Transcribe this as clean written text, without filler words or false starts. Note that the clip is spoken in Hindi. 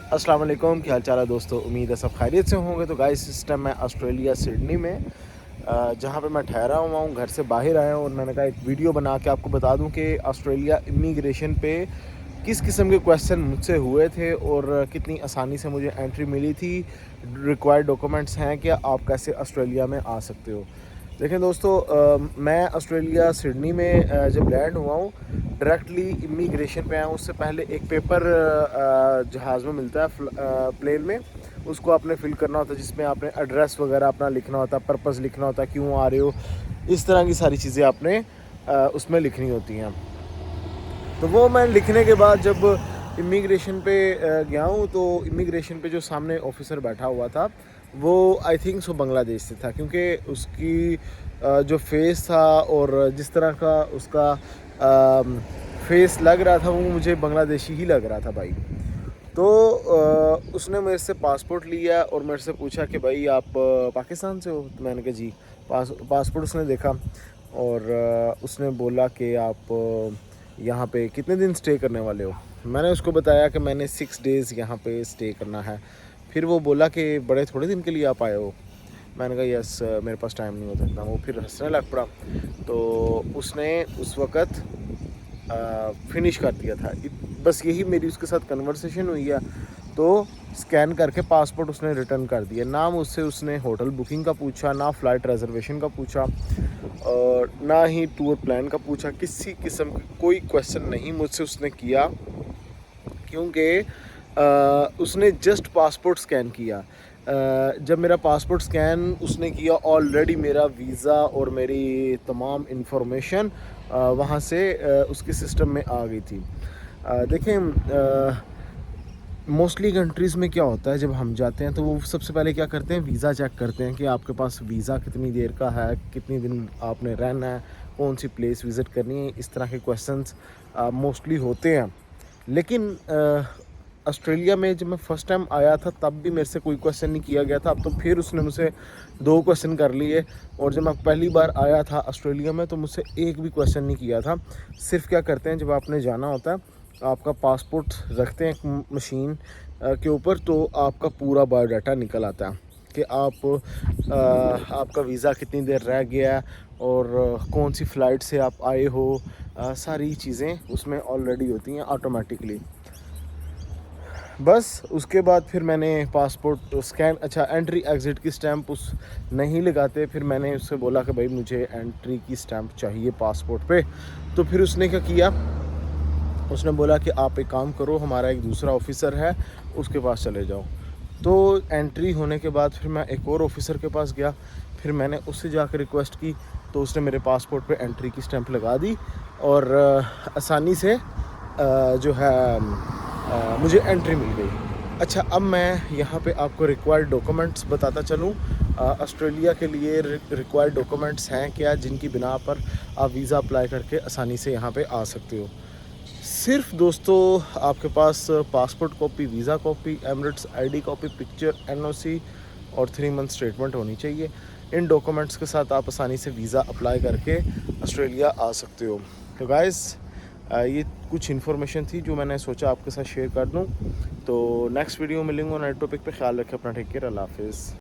अस्सलाम वालेकुम, क्या हाल चाल है दोस्तों। उम्मीद है सब खैरियत से होंगे। तो गाइस इस टाइम मैं ऑस्ट्रेलिया सिडनी में जहाँ पे मैं ठहरा हुआ हूँ, घर से बाहर आया हूँ और मैंने कहा एक वीडियो बना के आपको बता दूँ कि ऑस्ट्रेलिया इमिग्रेशन पे किस किस्म के क्वेश्चन मुझसे हुए थे और कितनी आसानी से मुझे एंट्री मिली थी। रिक्वायर्ड डॉक्यूमेंट्स हैं कि आप कैसे ऑस्ट्रेलिया में आ सकते हो। देखें दोस्तों, मैं ऑस्ट्रेलिया सिडनी में जब लैंड हुआ हूँ, डायरेक्टली इमिग्रेशन पे आया हूँ। उससे पहले एक पेपर जहाज़ में मिलता है प्लेन में, उसको आपने फिल करना होता है, जिसमें आपने एड्रेस वगैरह अपना लिखना होता है, पर्पस लिखना होता है, क्यों आ रहे हो, इस तरह की सारी चीज़ें आपने उसमें लिखनी होती हैं। तो वो मैं लिखने के बाद जब इमिग्रेशन पे गया हूँ, तो इमिग्रेशन पे जो सामने ऑफिसर बैठा हुआ था वो आई थिंक सो बांग्लादेश से था, क्योंकि उसकी जो फेस था और जिस तरह का उसका फेस लग रहा था वो मुझे बांग्लादेशी ही लग रहा था भाई। तो उसने मेरे से पासपोर्ट लिया और मेरे से पूछा कि भाई आप पाकिस्तान से हो। तो मैंने कहा जी। पासपोर्ट उसने देखा और उसने बोला कि आप यहाँ पे कितने दिन स्टे करने वाले हो। मैंने उसको बताया कि मैंने 6 डेज़ यहाँ पे स्टे करना है। फिर वो बोला कि बड़े थोड़े दिन के लिए आप आए हो। मैंने कहा यस, मेरे पास टाइम नहीं होता इतना। वो फिर हंसने लग पड़ा। तो उसने उस वक़्त फिनिश कर दिया था। बस यही मेरी उसके साथ कन्वर्सेशन हुई है। तो स्कैन करके पासपोर्ट उसने रिटर्न कर दिया। ना मुझसे उसने होटल बुकिंग का पूछा, ना फ़्लाइट रिजर्वेशन का पूछा और ना ही टूर प्लान का पूछा। किसी किस्म की कोई क्वेश्चन नहीं मुझसे उसने किया, क्योंकि उसने जस्ट पासपोर्ट स्कैन किया। जब मेरा पासपोर्ट स्कैन उसने किया, ऑलरेडी मेरा वीज़ा और मेरी तमाम इंफॉर्मेशन वहाँ से उसके सिस्टम में आ गई थी। देखें, मोस्टली कंट्रीज़ में क्या होता है, जब हम जाते हैं तो वो सबसे पहले क्या करते हैं, वीज़ा चेक करते हैं कि आपके पास वीज़ा कितनी देर का है, कितनी दिन आपने रहना है, कौन सी प्लेस विज़िट करनी है। इस तरह के क्वेश्चंस मोस्टली होते हैं। लेकिन ऑस्ट्रेलिया में जब मैं फ़र्स्ट टाइम आया था तब भी मेरे से कोई क्वेश्चन नहीं किया गया था। अब तो फिर उसने मुझसे 2 क्वेश्चन कर लिए। और जब मैं पहली बार आया था ऑस्ट्रेलिया में तो मुझसे एक भी क्वेश्चन नहीं किया था। सिर्फ क्या करते हैं, जब आपने जाना होता है आपका पासपोर्ट रखते हैं एक मशीन के ऊपर, तो आपका पूरा बायोडाटा निकल आता है कि आपका वीज़ा कितनी देर रह गया है और कौन सी फ़्लाइट से आप आए हो। सारी चीज़ें उसमें ऑलरेडी होती हैं ऑटोमेटिकली। बस उसके बाद फिर मैंने पासपोर्ट स्कैन, अच्छा एंट्री एग्ज़िट की स्टैंप उस नहीं लगाते। फिर मैंने उससे बोला कि भाई मुझे एंट्री की स्टैंप चाहिए पासपोर्ट पे। तो फिर उसने क्या किया, उसने बोला कि आप एक काम करो, हमारा एक दूसरा ऑफ़िसर है उसके पास चले जाओ। तो एंट्री होने के बाद फिर मैं एक और ऑफ़िसर के पास गया। फिर मैंने उससे जाकर रिक्वेस्ट की, तो उसने मेरे पासपोर्ट पे एंट्री की स्टैंप लगा दी और आसानी से जो है मुझे एंट्री मिल गई। अच्छा, अब मैं यहाँ पे आपको रिक्वायर्ड डॉक्यूमेंट्स बताता चलूँ। ऑस्ट्रेलिया के लिए रिक्वायर्ड डॉक्यूमेंट्स हैं क्या, जिनकी बिना पर आप वीज़ा अप्लाई करके आसानी से यहाँ पे आ सकते हो। सिर्फ दोस्तों आपके पास passport copy, visa copy, Emirates ID copy, picture, NOC और 3 मंथ स्टेटमेंट होनी चाहिए। इन डॉक्यूमेंट्स के साथ आप आसानी से वीज़ा अप्लाई करके ऑस्ट्रेलिया आ सकते हो। तो गाइस, ये कुछ इन्फॉर्मेशन थी जो मैंने सोचा आपके साथ शेयर कर दूं। तो नेक्स्ट वीडियो में मिलेंगे नए टॉपिक पे। ख्याल रखें अपना, टेक केयर, अल्लाह हाफिज़।